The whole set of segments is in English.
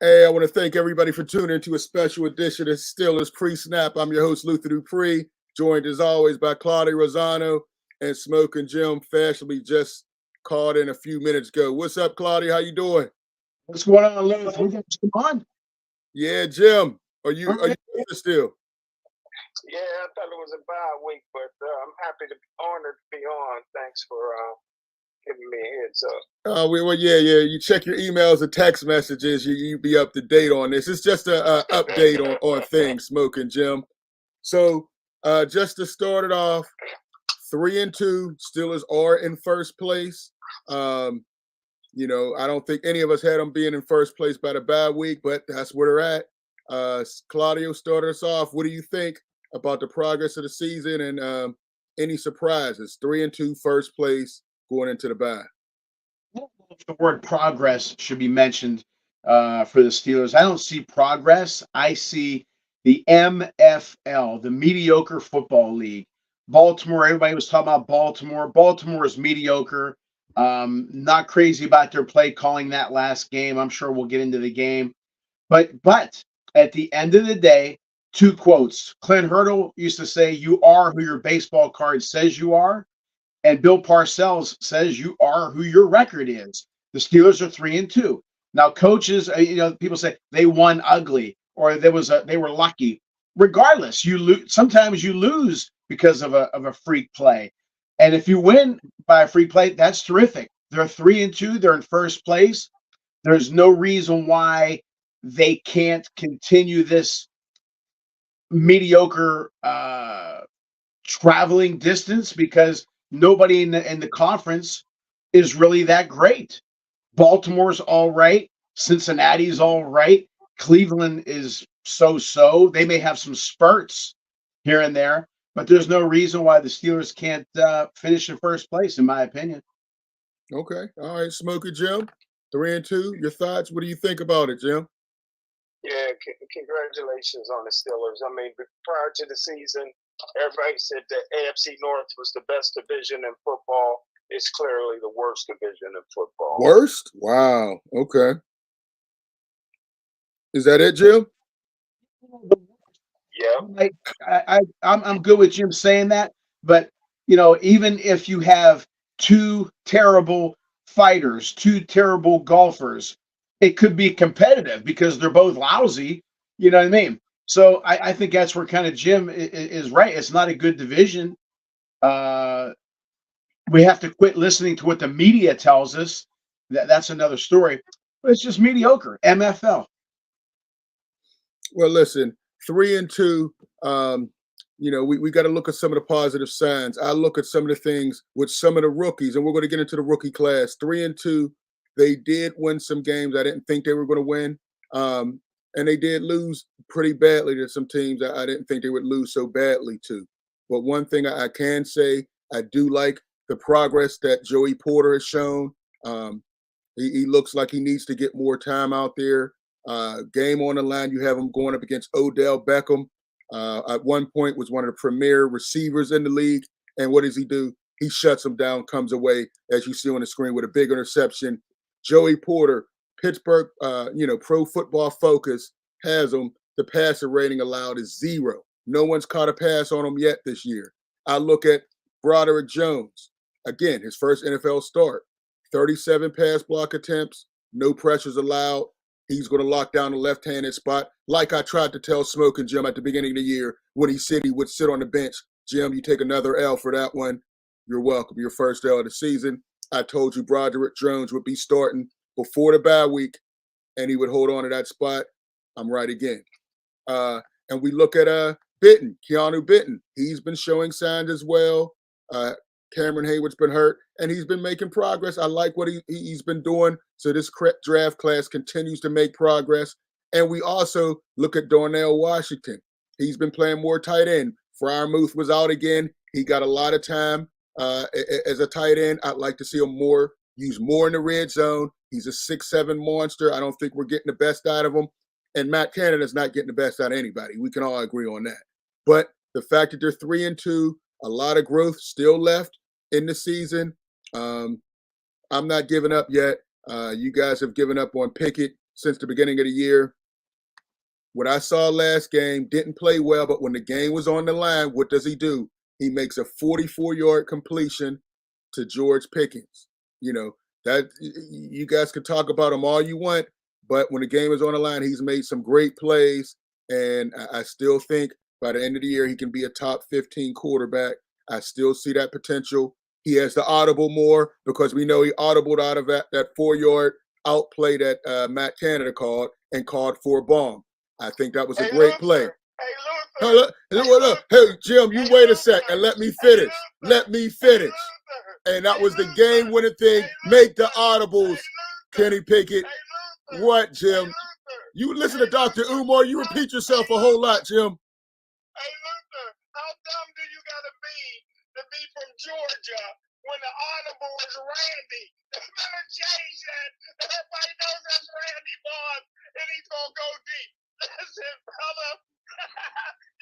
Hey, I want to thank everybody for tuning into a special edition of Steelers Pre-Snap. I'm your host, Luther Dupree, joined as always by Claudio Rosano and Smokin Jim, fashionably just called in a few minutes ago. What's up, Claudio? How you doing? What's going on, Luther? What's going on? Yeah, Jim. Are you All are you right. with us still? Yeah, I thought it was a bye week, but I'm happy to be honored to be on. Thanks for giving me a heads up. Yeah. You check your emails and text messages. You be up to date on this. It's just a update on things, Smokin Jim. So just to start it off, 3-2, Steelers are in first place. Um, I don't think any of us had them being in first place by the bye week, but that's where they're at. Claudio started us off. What do you think about the progress of the season and any surprises? 3-2, first place going into the bye. I don't know if the word progress should be mentioned for the Steelers. I don't see progress. I see the MFL, the Mediocre Football League. Baltimore, everybody was talking about Baltimore. Baltimore is mediocre. Not crazy about their play calling that last game. I'm sure we'll get into the game. But at the end of the day, two quotes. Clint Hurdle used to say, "You are who your baseball card says you are." And Bill Parcells says you are who your record is. The Steelers are 3-2. Now, coaches, people say they won ugly or they were lucky. Regardless, you lose. Sometimes you lose because of a freak play, and if you win by a freak play, that's terrific. They're 3-2. They're in first place. There's no reason why they can't continue this mediocre traveling distance because nobody in the conference is really that great. Baltimore's all right. Cincinnati's all right. Cleveland is so. They may have some spurts here and there, but there's no reason why the Steelers can't finish in first place, in my opinion. Okay. All right, Smoky Jim. 3-2. Your thoughts? What do you think about it, Jim? Yeah, congratulations on the Steelers. I mean, prior to the season, everybody said the AFC North was the best division in football. It's clearly the worst division in football. Worst? Wow. Okay. Is that it, Jim? Yeah. I'm good with Jim saying that, but even if you have two terrible fighters, two terrible golfers, it could be competitive because they're both lousy. You know what I mean? So I think that's where kind of Jim is right. It's not a good division. Uh, we have to quit listening to what the media tells us. That's another story. But it's just mediocre. MFL. Well, listen, 3-2. We got to look at some of the positive signs. I look at some of the things with some of the rookies, and we're going to get into the rookie class. 3-2. They did win some games I didn't think they were going to win, and they did lose pretty badly to some teams I didn't think they would lose so badly to. But one thing I can say, I do like the progress that Joey Porter has shown. He looks like he needs to get more time out there. Game on the line, you have him going up against Odell Beckham. At one point was one of the premier receivers in the league. And what does he do? He shuts him down, comes away, as you see on the screen, with a big interception. Joey Porter, Pittsburgh, Pro Football Focus has him. The passer rating allowed is 0. No one's caught a pass on him yet this year. I look at Broderick Jones. Again, his first NFL start. 37 pass block attempts, no pressures allowed. He's going to lock down the left-handed spot, like I tried to tell Smokin Jim at the beginning of the year when he said he would sit on the bench. Jim, you take another L for that one. You're welcome. Your first L of the season. I told you Broderick Jones would be starting before the bye week, and he would hold on to that spot. I'm right again. And we look at Keanu Benton. He's been showing signs as well. Cameron Hayward's been hurt, and he's been making progress. I like what he's been doing. So this draft class continues to make progress. And we also look at Darnell Washington. He's been playing more tight end. Freiermuth was out again. He got a lot of time as a tight end. I'd like to see him use more in the red zone. He's a 6'7" monster. I don't think we're getting the best out of him. And Matt Canada's not getting the best out of anybody. We can all agree on that. But the fact that they're 3-2, a lot of growth still left in the season. I'm not giving up yet. You guys have given up on Pickett. since the beginning of the year. What I saw last game, didn't play well, but when the game was on the line, what does he do? He makes a 44-yard completion to George Pickens. You know, that you guys can talk about him all you want, but when the game is on the line, he's made some great plays, and I still think by the end of the year, he can be a top 15 quarterback. I still see that potential. He has to audible more because we know he audibled out of that 4-yard outplay that Matt Canada called and called for a bomb. I think that was a great play. Hey, Luther. Hey, Jim, you wait a sec and let me finish. Let me finish. And that was the game-winning thing. Make the audibles, Kenny Pickett. What, Jim? You listen to Dr. Umar, you repeat yourself a whole lot, Jim. Hey, Luther, how dumb do you gotta be from Georgia when the audible is Randy? They better change that. Everybody knows that's Randy Moss, and he's gonna go deep. Listen, brother,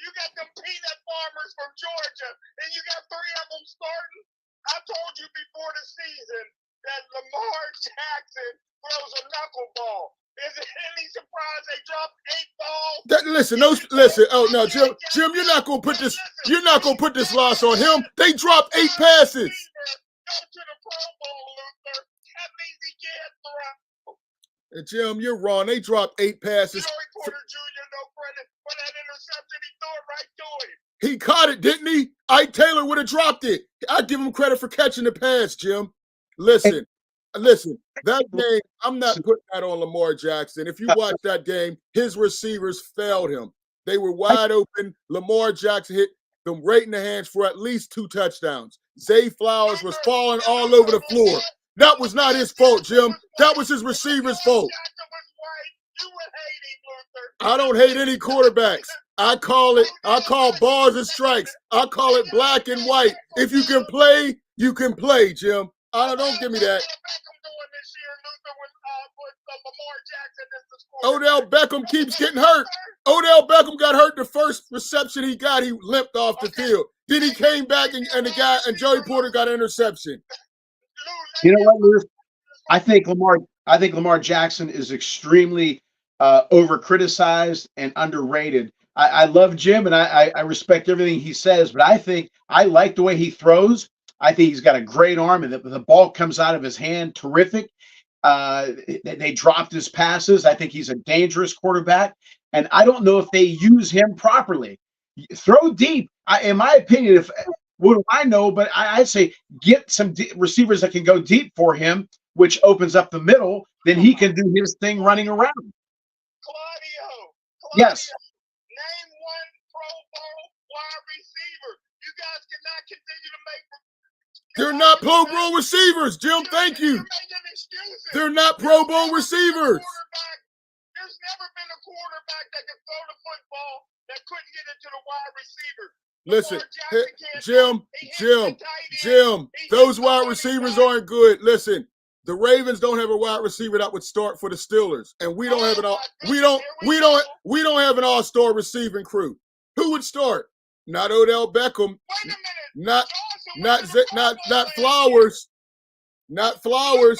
you got them peanut farmers from Georgia, and you got 3 of them starting. I told you before the season that Lamar Jackson throws a knuckleball. Is it any surprise they dropped 8 balls? Listen. Oh no, Jim, you're not gonna put this. You're not gonna put this loss on him. They dropped 8 passes. Go to the Pro Bowl, Luther. That means he can't throw. Jim, you're wrong. They dropped 8 passes. Joey Porter Jr. no credit for that interception. He threw it right to him. He caught it, didn't he? Ike Taylor would have dropped it. I give him credit for catching the pass, Jim. Listen. That game, I'm not putting that on Lamar Jackson. If you watch that game, his receivers failed him. They were wide open. Lamar Jackson hit them right in the hands for at least 2 touchdowns. Zay Flowers was falling all over the floor. That was not his fault, Jim. That was his receiver's fault. I don't hate any quarterbacks. I call balls and strikes. I call it black and white. If you can play, you can play, Jim. Don't give me that. Odell Beckham keeps getting hurt. Odell Beckham got hurt the first reception he got. He limped off the field. Then he came back and Joey Porter got an interception. You know what, Lou? I think Lamar Jackson is extremely over-criticized and underrated. I love Jim, and I respect everything he says, but I like the way he throws. I think he's got a great arm, and the ball comes out of his hand terrific. They dropped his passes. I think he's a dangerous quarterback, and I don't know if they use him properly. Throw deep. In my opinion, what do I know? But I'd say get some receivers that can go deep for him, which opens up the middle. Then he can do his thing running around. Claudio, yes. Name one Pro Bowl wide receiver. You guys cannot continue to make. They're not Pro Bowl receivers, Jim. Thank you. They're not Pro Bowl receivers. There's never been a quarterback that can throw the football that couldn't get it to the wide receiver. Listen, Jim, those wide receivers aren't good. Listen, the Ravens don't have a wide receiver that would start for the Steelers, and we don't have an all-star receiving crew. Who would start? Not Odell Beckham. Wait a minute. Not Flowers. Not Flowers.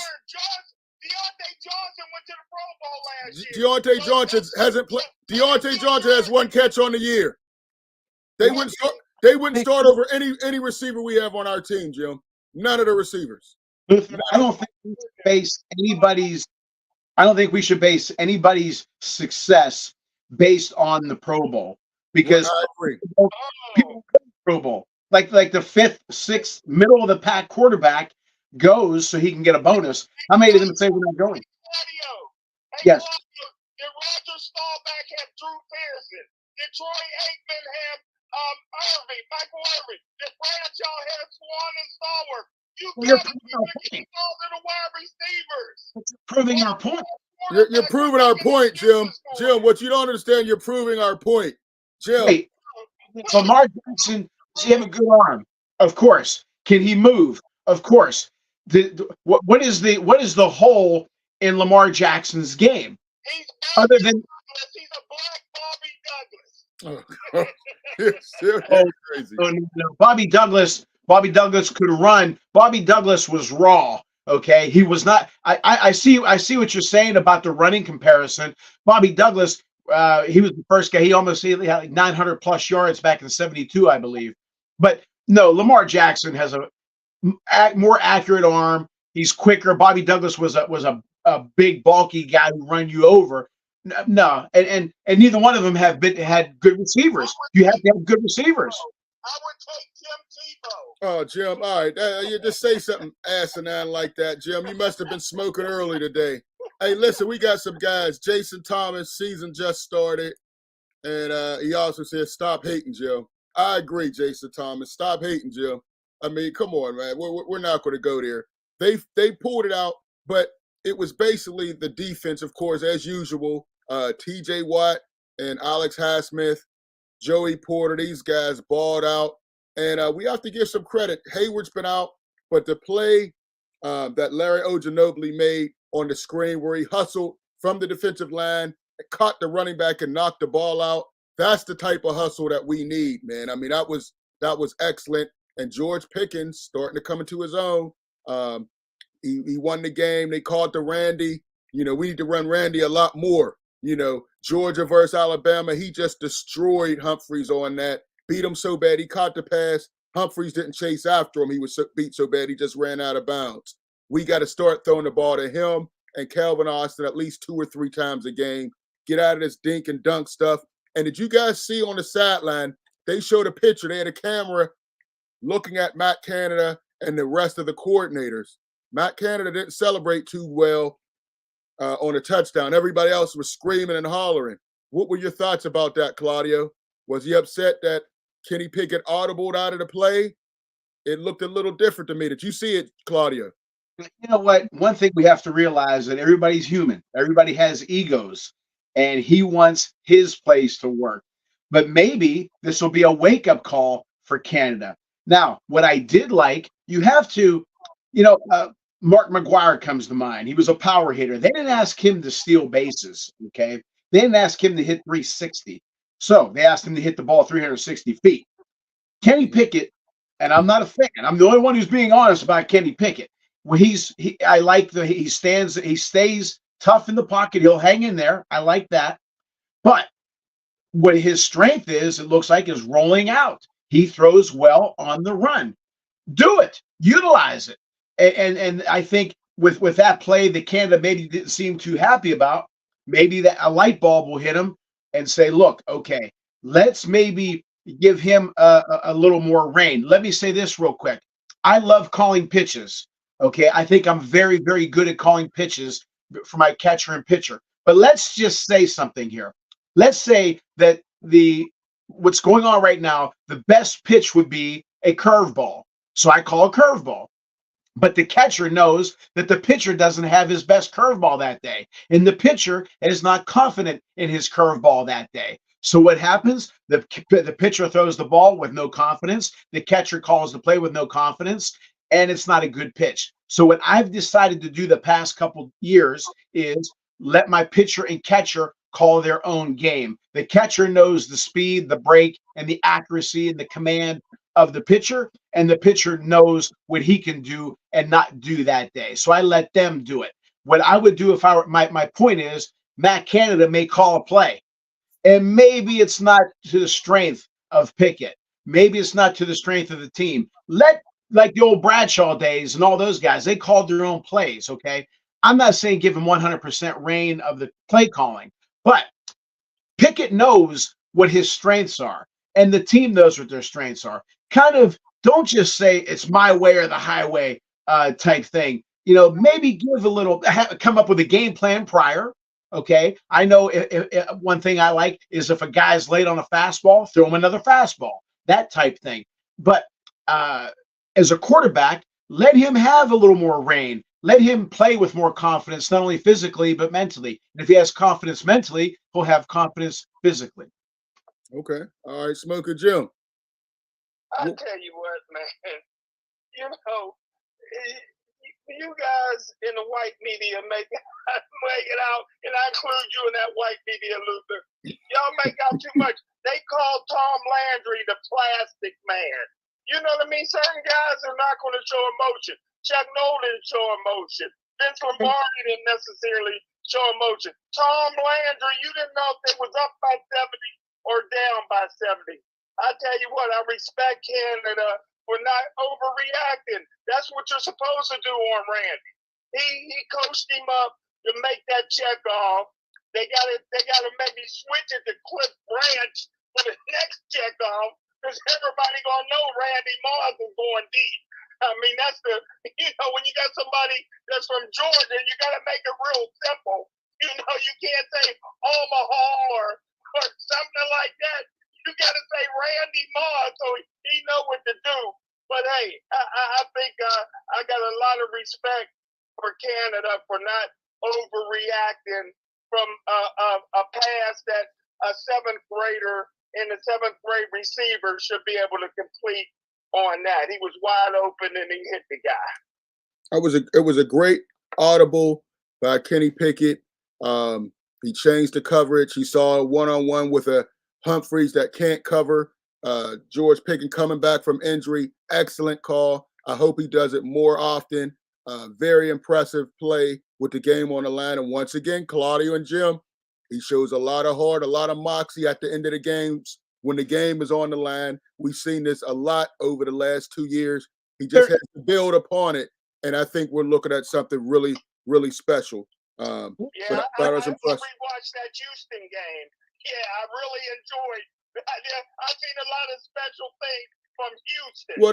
Deontay Johnson went to the Pro Bowl last year. Deontay Johnson hasn't played. Deontay Johnson has 1 catch on the year. They wouldn't start over any receiver we have on our team, Jim. None of the receivers. I don't think we should base anybody's success based on the Pro Bowl, because people go to the Pro Bowl. Like the 5th, 6th, middle of the pack quarterback goes so he can get a bonus. How many of them say we're not going? Yes. Did Roger Staubach have Drew Pearson? Did Troy Aikman have Michael Irving? Did Bradshaw have Swan and Stallworth? You're proving our point. You're proving our point, Jim. Jim, what you don't understand, you're proving our point. Jim. Wait, Lamar Jackson, does he have a good arm? Of course. Can he move? Of course. What is the hole in Lamar Jackson's game? Other than he's a black Bobby Douglas. Oh, you're crazy. No. Bobby Douglas could run. Bobby Douglas was raw. Okay, he was not. I see what you're saying about the running comparison. Bobby Douglas, he was the first guy. He had like 900 plus yards back in '72, I believe. But no, Lamar Jackson has a more accurate arm. He's quicker. Bobby Douglas was a big bulky guy who run you over. No, and neither one of them had good receivers. You have to have good receivers. I would take Tim Tebow. Oh, Jim, all right. You just say something asinine like that, Jim. You must have been smoking early today. Hey, listen, we got some guys. Jason Thomas, season just started. And he also said, stop hating, Jim. I agree, Jason Thomas. Stop hating, Jim. I mean, come on, man. We're not going to go there. They pulled it out, but it was basically the defense, of course, as usual. T.J. Watt and Alex Highsmith, Joey Porter, these guys balled out. And we have to give some credit. Hayward's been out, but the play that Larry Ogunobile made on the screen where he hustled from the defensive line, caught the running back and knocked the ball out, that's the type of hustle that we need, man. I mean, that was excellent. And George Pickens starting to come into his own. He won the game. They called to Randy. We need to run Randy a lot more. Georgia versus Alabama, he just destroyed Humphreys on that. Beat him so bad he caught the pass. Humphreys didn't chase after him. He was beat so bad he just ran out of bounds. We got to start throwing the ball to him and Calvin Austin at least 2 or 3 times a game. Get out of this dink and dunk stuff. And did you guys see on the sideline, they showed a picture. They had a camera looking at Matt Canada and the rest of the coordinators. Matt Canada didn't celebrate too well on a touchdown. Everybody else was screaming and hollering. What were your thoughts about that, Claudio? Was he upset that Kenny Pickett audibled out of the play? It looked a little different to me. Did you see it, Claudio? You know what? One thing we have to realize that everybody's human. Everybody has egos, and he wants his place to work. But maybe this will be a wake-up call for Canada. Now, what I did like, you have to, Mark McGuire comes to mind. He was a power hitter. They didn't ask him to steal bases, okay? They didn't ask him to hit 360. So they asked him to hit the ball 360 feet. Kenny Pickett, and I'm not a fan. I'm the only one who's being honest about Kenny Pickett. Well, he stays tough in the pocket. He'll hang in there. I like that. But what his strength is, it looks like, is rolling out. He throws well on the run. Do it. Utilize it. And I think with that play that Canada maybe didn't seem too happy about, maybe that a light bulb will hit him and say, look, okay, let's maybe give him a little more rain. Let me say this real quick. I love calling pitches. Okay, I think I'm very, very good at calling pitches for my catcher and pitcher. But let's just say something here. Let's say that what's going on right now, the best pitch would be a curveball. So I call a curveball. But the catcher knows that the pitcher doesn't have his best curveball that day. And the pitcher is not confident in his curveball that day. So what happens? The pitcher throws the ball with no confidence. The catcher calls the play with no confidence. And it's not a good pitch. So what I've decided to do the past couple years is let my pitcher and catcher call their own game. The catcher knows the speed, the break, and the accuracy and the command of the pitcher, and the pitcher knows what he can do and not do that day. So I let them do it. What I would do if I were, my point is, Matt Canada may call a play, and maybe it's not to the strength of Pickett. Maybe it's not to the strength of the team. Like the old Bradshaw days and all those guys, they called their own plays, okay? I'm not saying give him 100% reign of the play calling, but Pickett knows what his strengths are, and the team knows what their strengths are. Kind of don't just say it's my way or the highway type thing. Maybe give a little, come up with a game plan prior, okay? I know if one thing I like is if a guy's late on a fastball, throw him another fastball, that type thing. But as a quarterback, let him have a little more reign. Let him play with more confidence, not only physically, but mentally. And if he has confidence mentally, he'll have confidence physically. Okay. All right, Smokin Jim. I tell you what, man, you guys in the white media make it out, and I include you in that white media, Luther. Y'all make out too much. They call Tom Landry the plastic man. You know what I mean? Certain guys are not going to show emotion. Chuck Nolan show emotion. Vince Lombardi didn't necessarily show emotion. Tom Landry, you didn't know if they was up by 70 or down by 70. I tell you what, I respect Canada for not overreacting. That's what you're supposed to do on Randy. He coached him up to make that check off. They gotta maybe switch it to Cliff Branch for the next check off, because everybody gonna know Randy Moss is going deep. I mean, that's when you got somebody that's from Georgia, you gotta make it real simple. You can't say Omaha or something like that. You gotta say Randy Moss so he know what to do. But hey, I think I got a lot of respect for Canada for not overreacting from a pass that a seventh grader and a seventh grade receiver should be able to complete on that. He was wide open and he hit the guy. It was a great audible by Kenny Pickett. He changed the coverage. He saw a one-on-one with a Humphreys that can't cover. George Pickens coming back from injury. Excellent call. I hope he does it more often. Very impressive play with the game on the line. And once again, Claudio and Jim, he shows a lot of heart, a lot of moxie at the end of the games when the game is on the line. We've seen this a lot over the last 2 years. He just has to build upon it. And I think we're looking at something really, really special. I rewatched that Houston game. Yeah, I really enjoyed. I've seen a lot of special things from Houston. Well,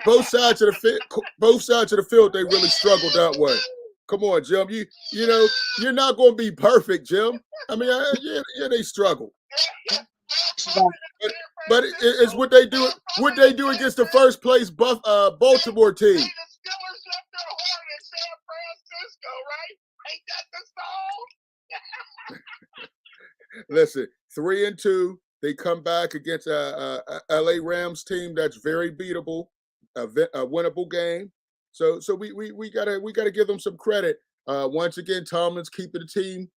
both sides of the field, they really struggled that way. Come on, Jim. You're not going to be perfect, Jim. I mean, yeah, they struggle. But it's what they do. What they do against the first place Baltimore team. Hey, the Steelers left their heart in San Francisco, right? Ain't that the song? Listen, 3-2. They come back against a LA Rams team that's very beatable, a winnable game. So we gotta give them some credit. Once again, Tomlin's keeping the team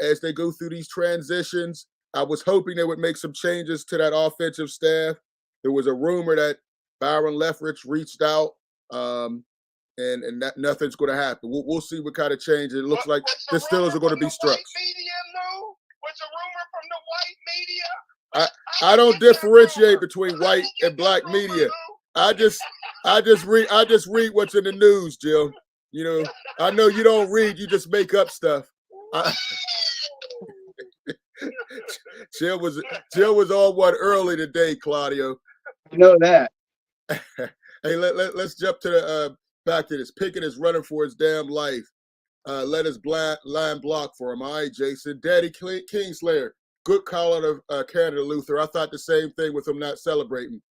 as they go through these transitions. I was hoping they would make some changes to that offensive staff. There was a rumor that Byron Leftwich reached out, and nothing's going to happen. We'll see what kind of change. It looks like the Steelers are going to be struck. What's the rumor from the white media? I don't differentiate between white and black media. I just read what's in the news, Jill. I know you don't read, you just make up stuff. Jill was on one early today, Claudio. You know that. Hey, let's jump to the back to this. Pickett is running for his damn life. Let his line block for him. All right, Jason. Daddy Kingslayer. Good call out of Canada, Luther. I thought the same thing with him not celebrating.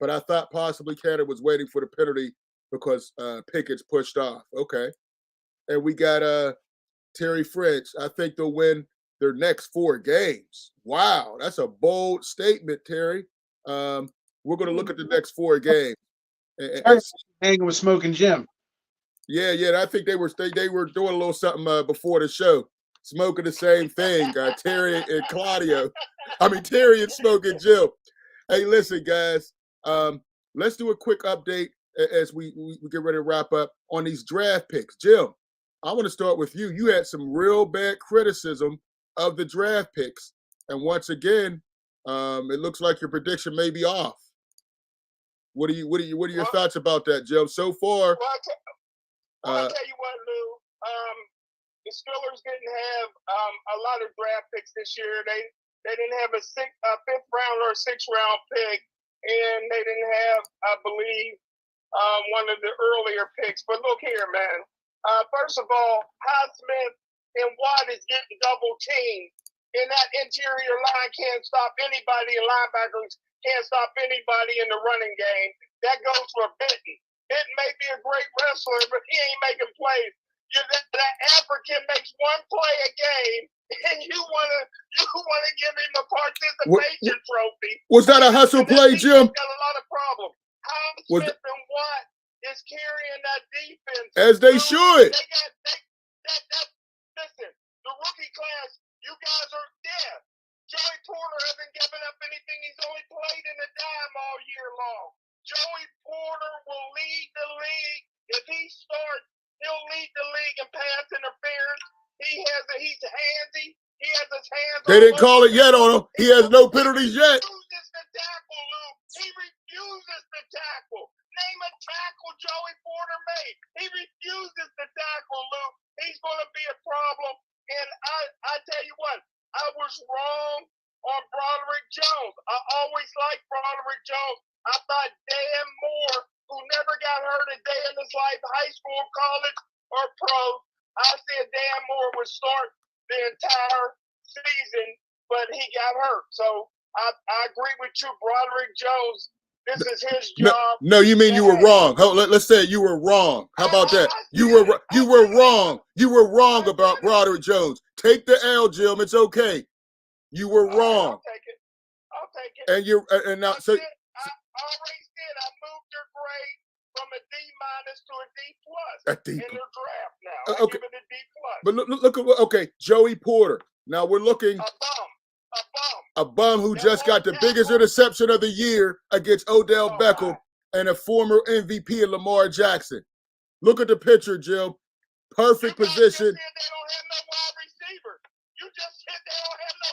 But I thought possibly Canada was waiting for the penalty because Pickett's pushed off. Okay. And we got Terry French. I think they'll win their next 4 games. Wow, that's a bold statement, Terry. We're going to look at the next 4 games. Hanging with Smokin Jim. Yeah. I think they were doing a little something before the show. Smoking the same thing, Terry and Claudio. Terry and Smokin Jim. Hey, listen, guys. Let's do a quick update as we get ready to wrap up on these draft picks. Jim, I want to start with you. You had some real bad criticism of the draft picks, and once again, it looks like your prediction may be off. What are your thoughts about that, Jim? So far, I'll tell you what, Lou. The Steelers didn't have a lot of draft picks this year. They didn't have a 5th round or a 6th round pick, and they didn't have, I believe, one of the earlier picks. But look here, man. First of all, Highsmith and Watt is getting double teamed, and that interior line can't stop anybody, and linebackers can't stop anybody in the running game. That goes for Benton. Benton may be a great wrestler, but he ain't making plays. That African makes one play a game, and you wanna give him a participation trophy. Was that a hustle play, Jim? Got a lot of problems. Highsmith and Watt is carrying that defense. As they should. Listen, the rookie class, you guys are dead. Joey Porter hasn't given up anything. He's only played in the dime all year long. Joey Porter will lead the league If he starts, he'll lead the league in pass interference. He's handsy. He has his hands. They didn't call it yet on him. He has no penalties yet. He refuses to tackle, Lou. He refuses to tackle. Name a tackle Joey Porter made. He refuses to tackle, Lou. He's going to be a problem. And I tell you what, I was wrong on Broderick Jones. I always liked Broderick Jones. I thought Dan Moore, who never got hurt a day in his life, high school, college, or pro, I said Dan Moore would start the entire season, but he got hurt. So I agree with you, Broderick Jones. This is his job. No, you mean you were wrong. Let's say you were wrong. How about that? You were wrong. You were wrong about Broderick Jones. Take the L, Jim. It's okay. You were wrong. I'll take it. I'll take it. And now so. I already said I moved your grade from a D- to a D+ A D+. in their draft now. I Okay. give it a D+. But look at what. Okay, Joey Porter. Now we're looking. A bum. A bum who just got the biggest interception of the year against Odell Beckham and a former MVP of Lamar Jackson. Look at the picture, Jim. Perfect position. You just said they don't have no wide receivers. You just said they don't have no.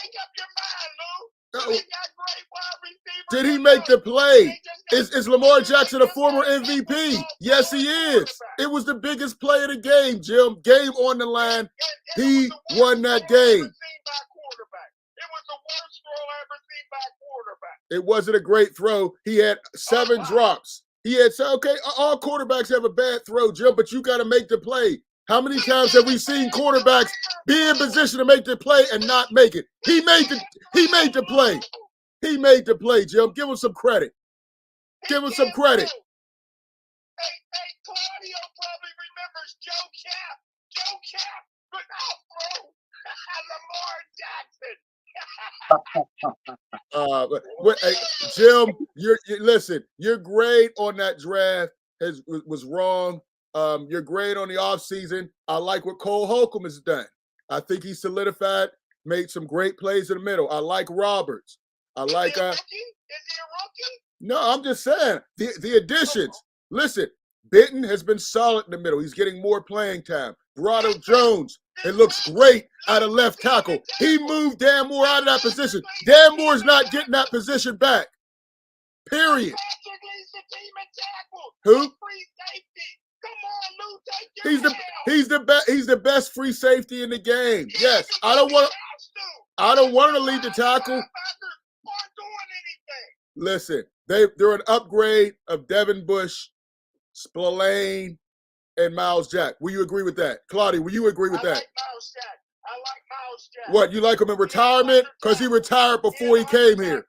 Make up your mind, Lou. They got great wide receivers. Did he make the play? Is Lamar Jackson a former MVP? Yes, he is. It was the biggest play of the game, Jim. Game on the line. He won that game. It was the worst throw I ever seen by a quarterback. It wasn't a great throw. He had 7 drops. He had said, okay, all quarterbacks have a bad throw, Jim, but you got to make the play. How many times have we seen quarterbacks be in position to make the play and not make it? He made the play. He made the play, Jim. Give him some credit. Give him some credit. Hey, Claudio probably remembers Joe Cap, but throw Lamar Jackson. Jim, listen. Your grade on that draft was wrong. Your grade on the offseason, I like what Cole Holcomb has done. I think he solidified, made some great plays in the middle. I like Roberts. Is he a rookie? No, I'm just saying the additions. Listen, Benton has been solid in the middle. He's getting more playing time. Broderick Jones, it looks great out of left tackle. He moved Dan Moore out of that position. Dan Moore's not getting that position back. Period. Who? He's the best free safety in the game. Yes, I don't want to lead the tackle. Listen, they're an upgrade of Devin Bush, Spillane, and Miles Jack. Will you agree with that? Claudio, will you agree with that? I like Miles Jack. What, you like him in retirement? Because he retired before he came here.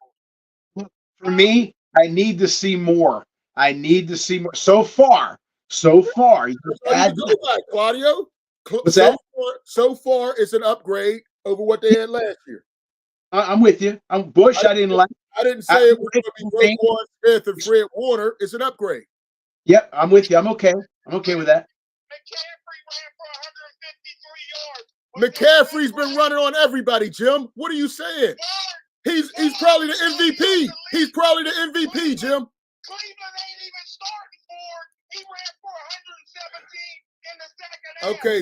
For me, I need to see more. I need to see more. So far. Claudio. What's that? So far, it's an upgrade over what they had last year. I'm with you. I'm Bush. I didn't like. I didn't say it was going to be Roquan Smith and Fred Warner. It's an upgrade. Yep, I'm with you. I'm okay. I'm okay with that. McCaffrey ran for 153 yards. McCaffrey's been running on everybody, Jim. What are you saying? He's probably the MVP. He's probably the MVP, Jim. Cleveland ain't even starting for. He ran for 117 in the second half. Okay,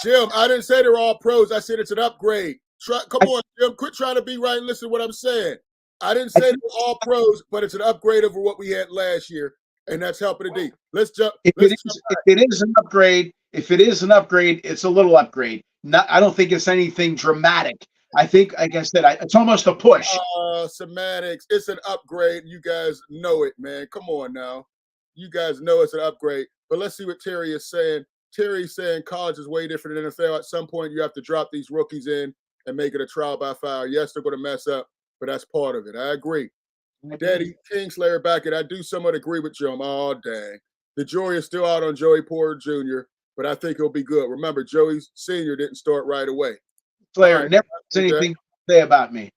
Jim, I didn't say they're all pros. I said it's an upgrade. Come on, Jim. Quit trying to be right and listen to what I'm saying. I didn't say they're all pros, but it's an upgrade over what we had last year, and that's helping the D. Let's jump. If it is an upgrade, it's a little upgrade. I don't think it's anything dramatic. I think, like I said, it's almost a push. Semantics. It's an upgrade. You guys know it, man. Come on now. You guys know it's an upgrade. But let's see what Terry is saying. Terry's saying college is way different than NFL. At some point, you have to drop these rookies in and make it a trial by fire. Yes, they're going to mess up, but that's part of it. I agree. Daddy Kingslayer Backett, I do somewhat agree with Jim. Oh, dang. The jury is still out on Joey Porter Jr., but I think he'll be good. Remember, Joey Sr. didn't start right away. Slayer never has anything to say about me.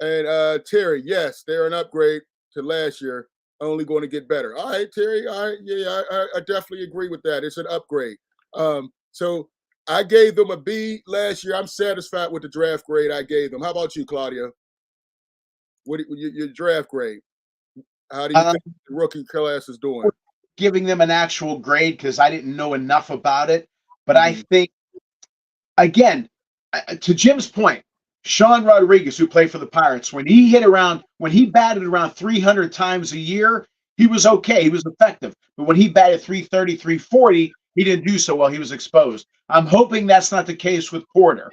And Terry, yes, they're an upgrade to last year, only going to get better. All right, Terry. All right, yeah, I definitely agree with that. It's an upgrade. So I gave them a B last year. I'm satisfied with the draft grade I gave them. How about you, Claudio? What your draft grade? How do you think the rookie class is doing? giving them an actual grade because I didn't know enough about it. But I think, again, to Jim's point, Sean Rodriguez, who played for the Pirates, when he batted around 300 times a year, he was okay. He was effective. But when he batted 330, 340, he didn't do so well. He was exposed. I'm hoping that's not the case with Porter.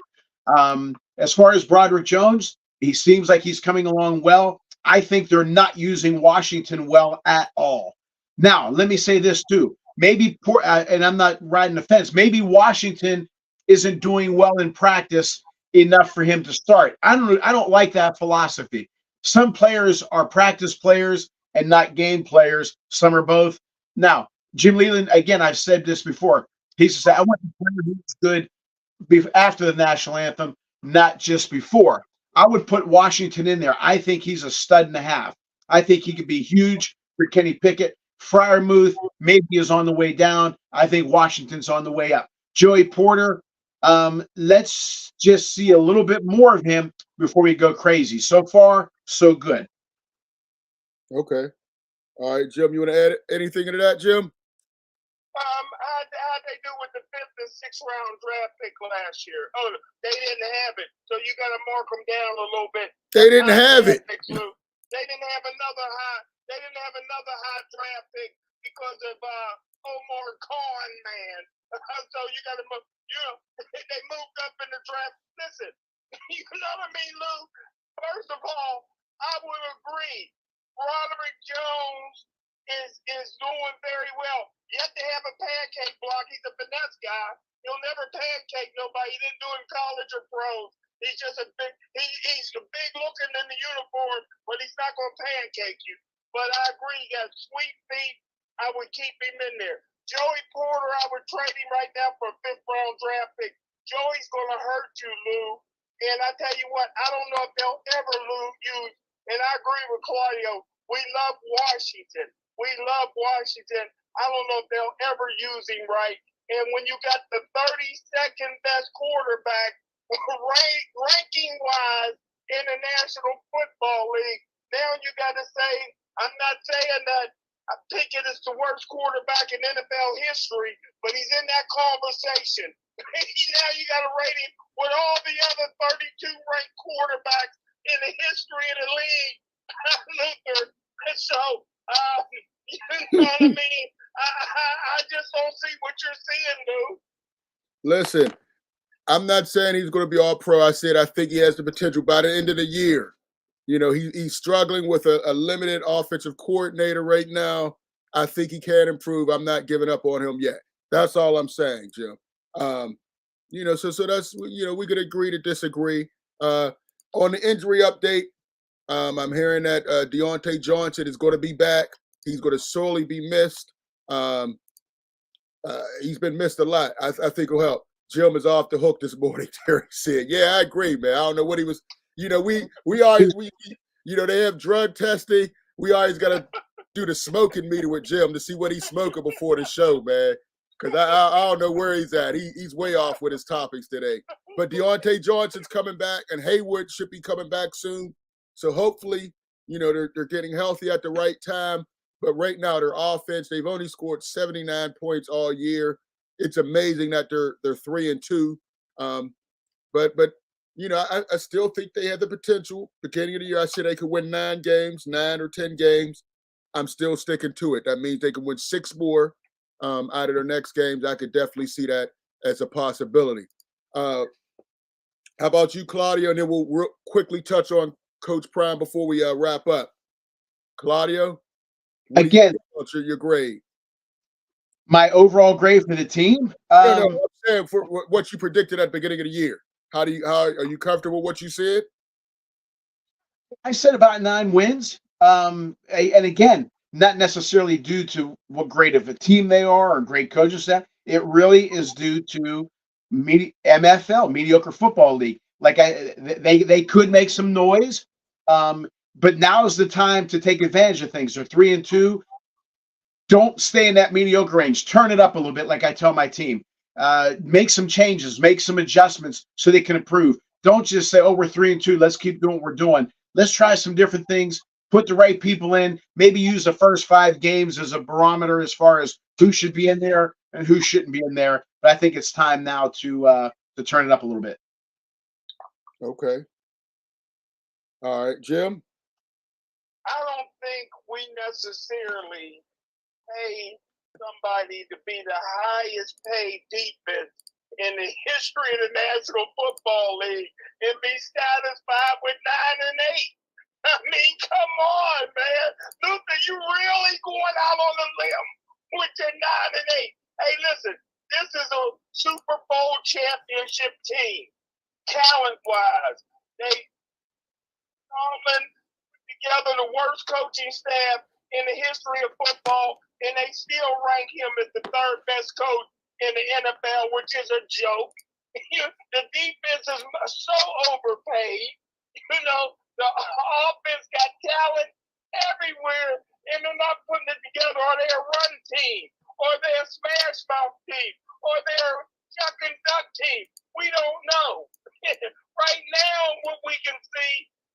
As far as Broderick Jones, he seems like he's coming along well. I think they're not using Washington well at all. Now, let me say this too. Maybe, and I'm not riding the fence, maybe Washington isn't doing well in practice enough for him to start. I don't like that philosophy. Some players are practice players and not game players. Some are both. Now, Jim Leland, again, I've said this before. He said, I want the player who's good after the national anthem, not just before. I would put Washington in there. I think he's a stud and a half. I think he could be huge for Kenny Pickett. Freiermuth maybe is on the way down. I think Washington's on the way up. Joey Porter, let's just see a little bit more of him before we go crazy. So far, so good. Okay. All right, Jim, you want to add anything into that, Jim? How'd they do with the 5th and 6th round draft pick last year? Oh, they didn't have it, so you got to mark them down a little bit. They didn't have it. They didn't have another high. They didn't have another high draft pick because of Omar Khan, man. So you got to move. They moved up in the draft. Listen, you know what I mean, Lou? First of all, I would agree. Broderick Jones is doing very well. You have to have a pancake block. He's a finesse guy. He'll never pancake nobody. He didn't do it in college or pros. He's just a big. He's big looking in the uniform, but he's not going to pancake you. But I agree. He got sweet feet. I would keep him in there. Joey Porter, I would trade him right now for a 5th round draft pick. Joey's going to hurt you, Lou. And I tell you what, I don't know if they'll ever use. And I agree with Claudio. We love Washington. We love Washington. I don't know if they'll ever use him right. And when you got the 32nd best quarterback ranking-wise in the National Football League, now you got to say, I'm not saying that Pickett is the worst quarterback in NFL history, but he's in that conversation. Now you got to rate him with all the other 32 ranked quarterbacks in the history of the league. Luther. So, you know what I mean? I just don't see what you're seeing, dude. Listen, I'm not saying he's going to be all pro. I said I think he has the potential by the end of the year. You know, he's struggling with a limited offensive coordinator right now. I think he can improve. I'm not giving up on him yet. That's all I'm saying, Jim. So that's, we could agree to disagree. On the injury update, I'm hearing that Deontay Johnson is going to be back. He's going to sorely be missed. He's been missed a lot. I think he'll help. Jim is off the hook this morning, Terry said. Yeah, I agree, man. I don't know what he was. We always they have drug testing. We always got to do the smoking meter with Jim to see what he's smoking before the show, man. Because I don't know where he's at. He's way off with his topics today. But Deontay Johnson's coming back, and Hayward should be coming back soon. So hopefully, they're getting healthy at the right time. But right now, their offense, they've only scored 79 points all year. It's amazing that they're 3-2. But I still think they have the potential. Beginning of the year, I said they could win 9 or 10 games. I'm still sticking to it. That means they can win 6 more out of their next games. I could definitely see that as a possibility. How about you, Claudio? And then we'll quickly touch on Coach Prime before we wrap up. Claudio? Again, your grade. My overall grade for the team? No, I'm saying for what you predicted at the beginning of the year. How are you comfortable with what you said? I said about 9 wins. And again, not necessarily due to what great of a team they are or great coaching staff. It really is due to MFL, Mediocre Football League. Like they could make some noise, but now is the time to take advantage of things. They're 3-2. Don't stay in that mediocre range. Turn it up a little bit, like I tell my team. Make some changes, make some adjustments so they can improve. Don't just say, "Oh, we're 3-2. Let's keep doing what we're doing." Let's try some different things. put the right people in, maybe use the first 5 games as a barometer as far as who should be in there and who shouldn't be in there. But I think it's time now to turn it up a little bit. Okay. All right, Jim. I don't think we necessarily pay somebody to be the highest paid defense in the history of the National Football League and be satisfied with 9 and 8. I mean, come on, man. Luther, you really going out on a limb with your 9 and 8. Hey, listen, this is a Super Bowl championship team, talent-wise. They put together the worst coaching staff in the history of football, and they still rank him as the 3rd best coach in the NFL, which is a joke. The defense is so overpaid. You know, the offense got talent everywhere, and they're not putting it together. Or they're a run team, or they're a smash mouth team, or they're a chuck and duck team. We don't know. Right now, what we can see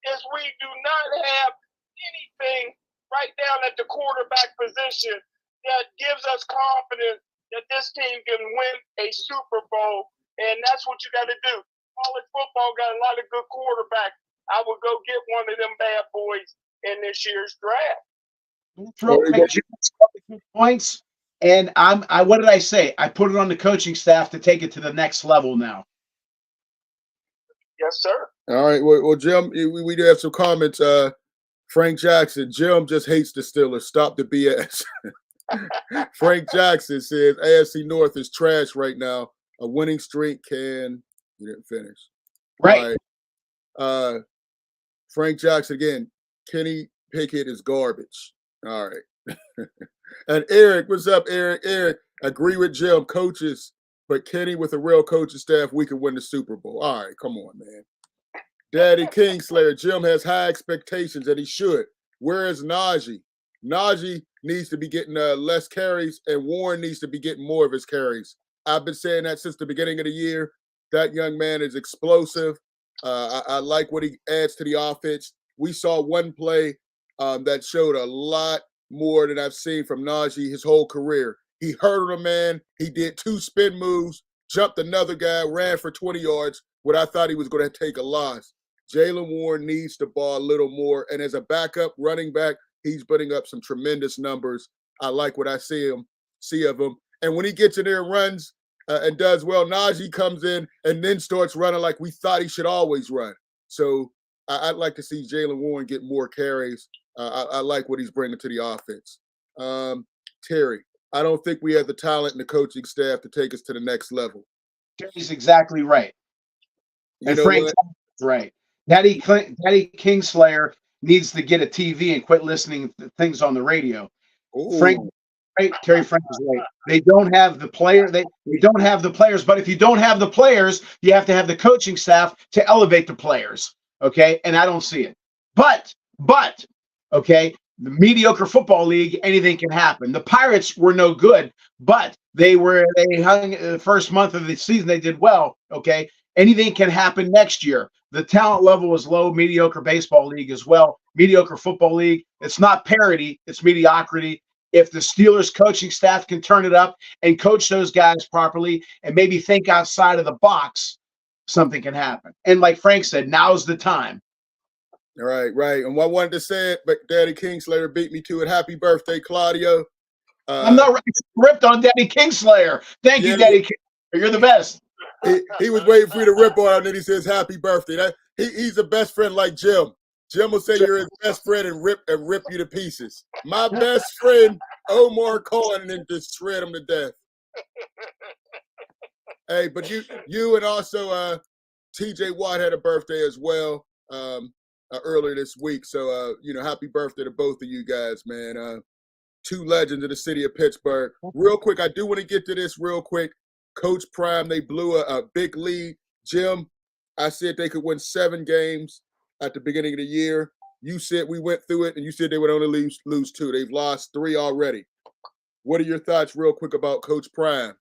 is we do not have anything right down at the quarterback position that gives us confidence that this team can win a Super Bowl, and that's what you got to do. College football got a lot of good quarterbacks. I would go get one of them bad boys in this year's draft. Real quick, Jim, points. And I what did I say? I put it on the coaching staff to take it to the next level now. Yes, sir. All right. Well, Jim, we do have some comments. Frank Jackson, Jim just hates the Steelers. Stop the BS. Frank Jackson says AFC North is trash right now. A winning streak can. You didn't finish. Right. All right. Frank Jackson again. Kenny Pickett is garbage. All right. And Eric, what's up, Eric? Eric, agree with Jim. Coaches, but Kenny with a real coaching staff, we can win the Super Bowl. All right, come on, man. Daddy Kingslayer, Jim has high expectations, and he should. Where is Najee? Najee needs to be getting less carries, and Warren needs to be getting more of his carries. I've been saying that since the beginning of the year. That young man is explosive. I like what he adds to the offense. We saw one play that showed a lot more than I've seen from Najee his whole career. He hurdled a man. He did 2 spin moves, jumped another guy, ran for 20 yards when I thought he was going to take a loss. Jaylen Warren needs the ball a little more. And as a backup running back, he's putting up some tremendous numbers. I like what I see of him. And when he gets in there and runs and does well, Najee comes in and then starts running like we thought he should always run. So I'd like to see Jaylen Warren get more carries. I like what he's bringing to the offense. Terry, I don't think we have the talent and the coaching staff to take us to the next level. Terry's exactly right. And Frank's right. Daddy Kingslayer needs to get a TV and quit listening to things on the radio. Ooh. Frank, right? Terry Frank is right. They don't have the player. They don't have the players. But if you don't have the players, you have to have the coaching staff to elevate the players. Okay, and I don't see it. But okay, the mediocre football league, anything can happen. The Pirates were no good, but they hung the first month of the season. They did well. Okay, anything can happen next year. The talent level is low. Mediocre baseball league as well. Mediocre football league. It's not parity. It's mediocrity. If the Steelers coaching staff can turn it up and coach those guys properly and maybe think outside of the box, something can happen. And like Frank said, now's the time. Right. And I wanted to say it, but Daddy Kingslayer beat me to it. Happy birthday, Claudio. I'm not ripped on Daddy Kingslayer. Thank you, Daddy Kingslayer. You're the best. He was waiting for you to rip on him, and then he says happy birthday. He's a best friend like Jim. Jim will say you're his best friend and rip you to pieces. My best friend, Omar Cohen, and then just shred him to death. Hey, but you and also TJ Watt had a birthday as well earlier this week. So happy birthday to both of you guys, man. 2 legends of the city of Pittsburgh. Real quick, I do want to get to this real quick. Coach Prime, they blew a big lead. Jim, I said they could win 7 games at the beginning of the year. You said we went through it, and you said they would only lose 2. They've lost 3 already. What are your thoughts real quick about Coach Prime?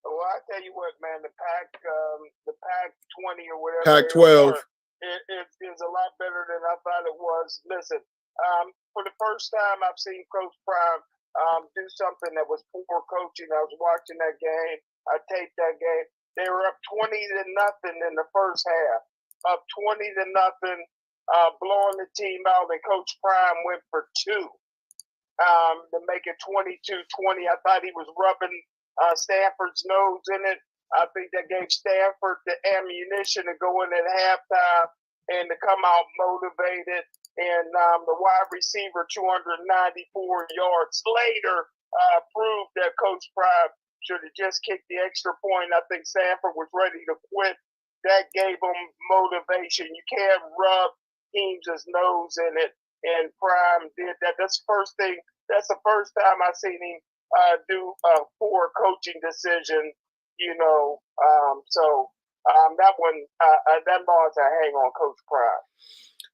Well, I tell you what, man, the Pac 20 or whatever. Pac 12. Is a lot better than I thought it was. Listen, for the first time, I've seen Coach Prime do something that was poor coaching. I was watching that game. I taped that game. They were up 20-0 in the first half. Up 20-0, blowing the team out, and Coach Prime went for two to make it 22-20. I thought he was rubbing Stanford's nose in it. I think that gave Stanford the ammunition to go in at halftime and to come out motivated. And the wide receiver, 294 yards later, proved that Coach Prime should have just kicked the extra point. I think Stanford was ready to quit. That gave them motivation. You can't rub teams' nose in it, and Prime did that. That's the first thing. That's the first time I've seen him do a poor coaching decision. That one, that ball's a hang on Coach Prime.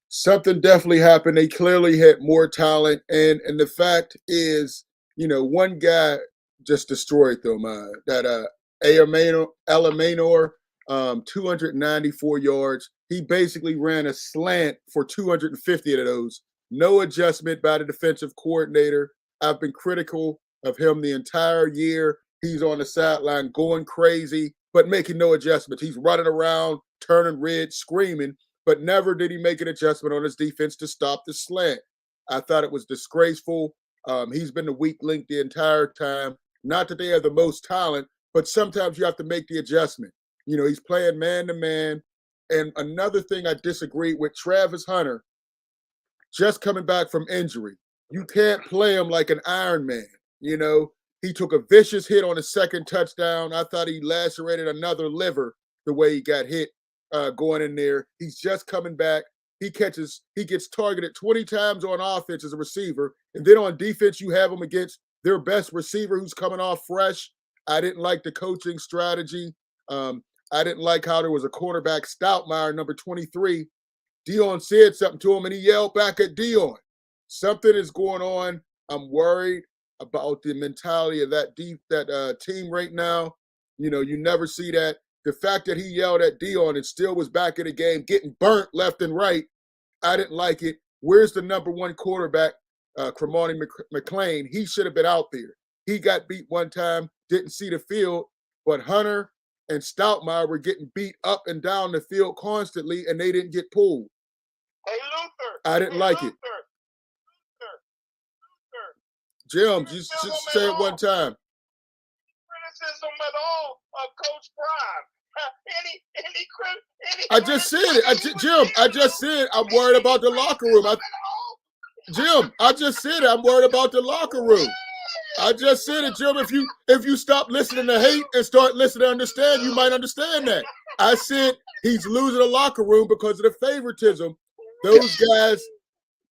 Something definitely happened. They clearly had more talent, and the fact is, one guy just destroyed them. That Alamanor, 294 yards. He basically ran a slant for 250 of those. No adjustment by the defensive coordinator. I've been critical of him the entire year. He's on the sideline going crazy, but making no adjustments. He's running around, turning red, screaming, but never did he make an adjustment on his defense to stop the slant. I thought it was disgraceful. He's been the weak link the entire time. Not that they have the most talent, but sometimes you have to make the adjustment. He's playing man-to-man. And another thing I disagree with, Travis Hunter, just coming back from injury. You can't play him like an Iron Man. He took a vicious hit on his second touchdown. I thought he lacerated another liver the way he got hit going in there. He's just coming back. He gets targeted 20 times on offense as a receiver. And then on defense, you have him against their best receiver who's coming off fresh. I didn't like the coaching strategy. I didn't like how there was a cornerback, Stoutmeyer, number 23. Dion said something to him, and he yelled back at Dion. Something is going on. I'm worried about the mentality of that team right now. You never see that. The fact that he yelled at Dion and still was back in the game, getting burnt left and right, I didn't like it. Where's the number one quarterback, Cremoni McLean? He should have been out there. He got beat one time, didn't see the field, but Hunter and Stoutmeyer were getting beat up and down the field constantly, and they didn't get pulled. Hey, Luther. I didn't like it. Jim, just say it one time. Criticism at all of Coach Prime. I just said it. Jim, I just said I'm worried about the locker room. Jim, I just said it. I'm worried about the locker room. I just said it, Jim. If you stop listening to hate and start listening to understand, you might understand that. I said he's losing the locker room because of the favoritism. Those guys,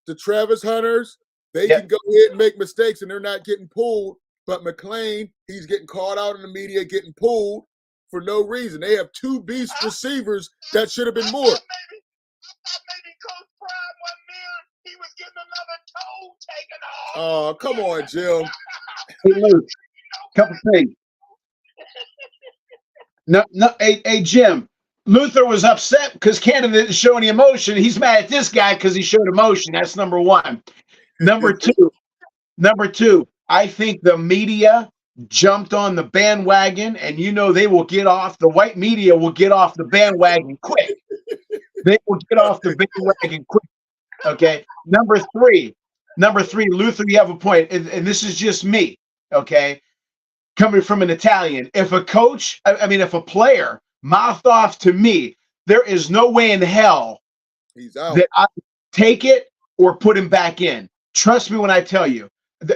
the Travis Hunters, they can go ahead and make mistakes and they're not getting pulled. But McLean, he's getting caught out in the media, getting pulled for no reason. They have two beast receivers that should have been more. Maybe Coach Prime wasn't there. He was getting another toe taken off. Oh, come on, Jim. Hey, Luke, couple things. No, hey, Jim. Luther was upset because Canada didn't show any emotion. He's mad at this guy because he showed emotion. That's number one. Number two, I think the media jumped on the bandwagon, and they will get off. The white media will get off the bandwagon quick. They will get off the bandwagon quick. Okay. Number three, Luther, you have a point, and this is just me. Okay, coming from an Italian, if a player mouthed off to me, there is no way in hell he's out that I take it or put him back in. Trust me when I tell you,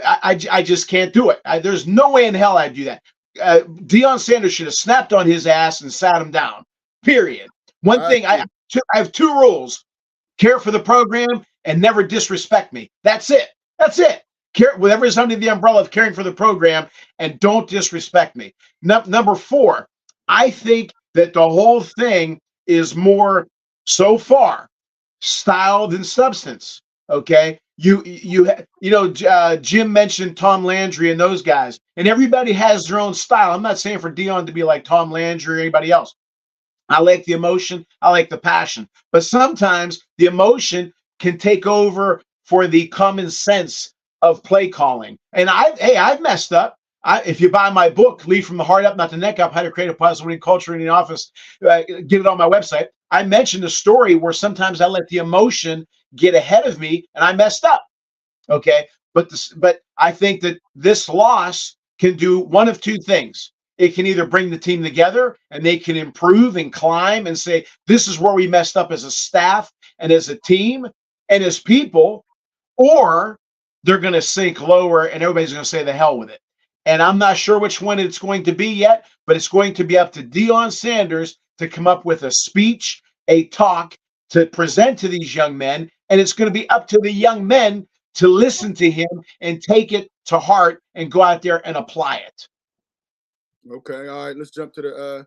I just can't do it. There's no way in hell I'd do that. Deion Sanders should have snapped on his ass and sat him down. Period. One thing, I have two rules: care for the program and never disrespect me. That's it. Care whatever is under the umbrella of caring for the program, and don't disrespect me. Number four, I think that the whole thing is more so far style than substance. Okay, Jim mentioned Tom Landry and those guys, and everybody has their own style. I'm not saying for Deion to be like Tom Landry or anybody else. I like the emotion. I like the passion. But sometimes the emotion can take over for the common sense of play calling. And I've messed up. If you buy my book, Lead from the Heart Up, Not the Neck Up, How to Create a Positive Winning Culture in the Office, get it on my website. I mentioned a story where sometimes I let the emotion get ahead of me and I messed up. Okay. But I think that this loss can do one of two things. It can either bring the team together and they can improve and climb and say, this is where we messed up as a staff and as a team and as people, or they're going to sink lower and everybody's going to say the hell with it. And I'm not sure which one it's going to be yet, but it's going to be up to Deion Sanders to come up with a speech, a talk to present to these young men. And it's going to be up to the young men to listen to him and take it to heart and go out there and apply it. Okay, all right. Let's jump to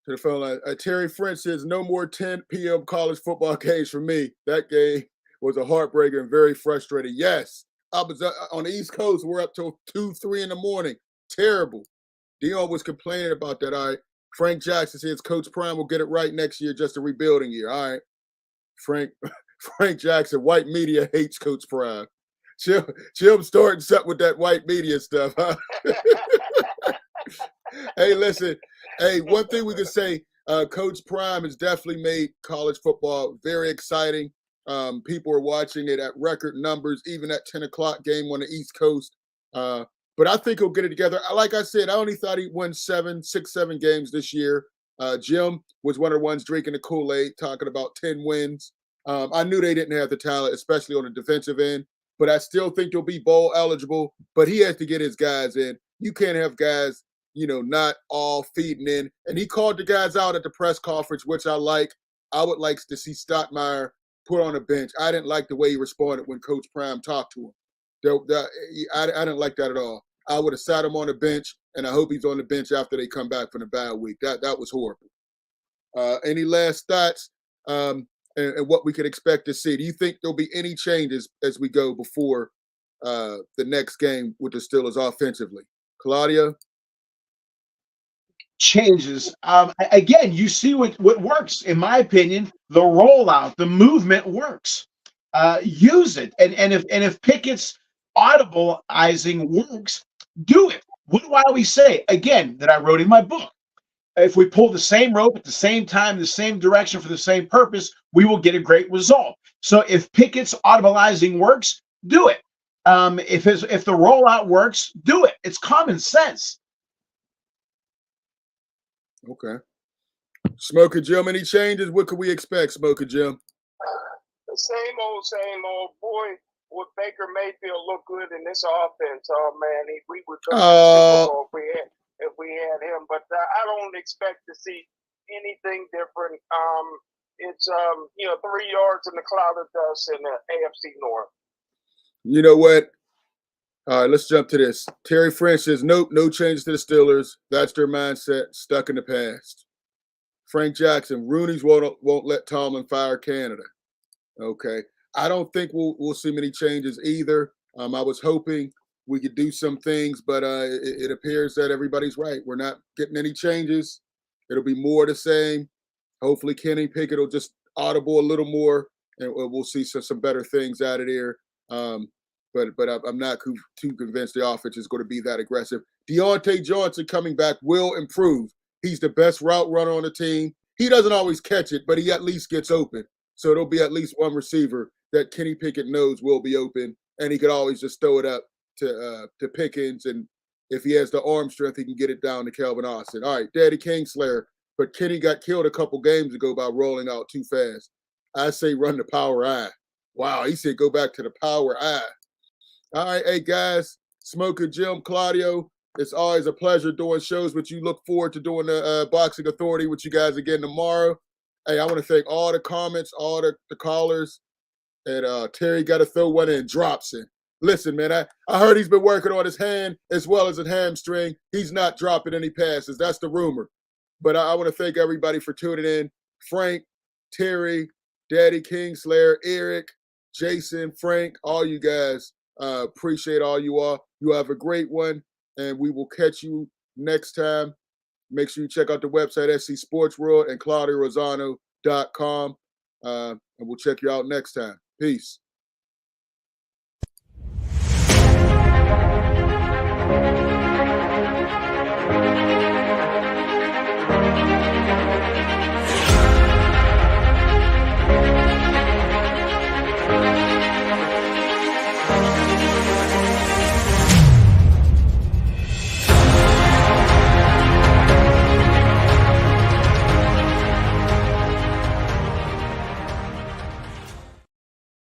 the phone line. Terry French says no more 10 p.m. college football games for me. That game was a heartbreaker and very frustrating. Yes, I was on the East Coast. We're up till 2, 3 in the morning. Terrible. Dion was complaining about that. All right. Frank Jackson says Coach Prime will get it right next year, just a rebuilding year. All right. Frank Jackson, white media hates Coach Prime. Jim starting something with that white media stuff, huh? Hey, listen. Hey, one thing we can say, Coach Prime has definitely made college football very exciting. People are watching it at record numbers, even at 10 o'clock game on the East Coast. But I think he'll get it together. Like I said, I only thought he'd win 7 games this year. Jim was one of the ones drinking the Kool-Aid, talking about 10 wins. I knew they didn't have the talent, especially on the defensive end, but I still think they'll be bowl eligible. But he has to get his guys in. You can't have guys, not all feeding in. And he called the guys out at the press conference, which I like. I would like to see Stottmeyer put on a bench. I didn't like the way he responded when Coach Prime talked to him. I didn't like that at all. I would have sat him on the bench, and I hope he's on the bench after they come back from the bye week. That was horrible. Any last thoughts and what we could expect to see? Do you think there'll be any changes as we go before the next game with the Steelers offensively? Claudio? Changes. Again, you see what works. In my opinion, the rollout, the movement works. Use it, and if Pickett's audibleizing works, do it. What do I always say? Again, that I wrote in my book. If we pull the same rope at the same time, the same direction for the same purpose, we will get a great result. So if Pickett's audibleizing works, do it. If the rollout works, do it. It's common sense. Okay. Smokin Jim, any changes? What could we expect, Smokin Jim? The same old. Boy, would Baker Mayfield look good in this offense? Oh man, we would go to the Super Bowl if we had him. But I don't expect to see anything different. It's 3 yards in the cloud of dust in the AFC North. You know what? All right, let's jump to this. Terry French says, nope, no changes to the Steelers. That's their mindset, stuck in the past. Frank Jackson, Rooney's won't let Tomlin fire Canada. Okay. I don't think we'll see many changes either. I was hoping we could do some things, but it appears that everybody's right. We're not getting any changes. It'll be more the same. Hopefully Kenny Pickett will just audible a little more, and we'll see some better things out of there. But I'm not too convinced the offense is going to be that aggressive. Deontay Johnson coming back will improve. He's the best route runner on the team. He doesn't always catch it, but he at least gets open. So there'll be at least one receiver that Kenny Pickett knows will be open, and he could always just throw it up to Pickens. And if he has the arm strength, he can get it down to Calvin Austin. All right, Daddy Kingslayer. But Kenny got killed a couple games ago by rolling out too fast. I say run the power I. Wow, he said go back to the power I. All right, hey guys, Smokin Jim, Claudio, it's always a pleasure doing shows with you. Look forward to doing the Boxing Authority with you guys again tomorrow. Hey, I want to thank all the comments, all the callers, and Terry got to throw one in, drops in. Listen, man, I heard he's been working on his hand as well as his hamstring. He's not dropping any passes. That's the rumor. But I want to thank everybody for tuning in. Frank, Terry, Daddy Kingslayer, Eric, Jason, Frank, all you guys. Appreciate all you all. You have a great one, and we will catch you next time. Make sure you check out the website, SC Sports World, and ClaudioRosano.com. And we'll check you out next time. Peace.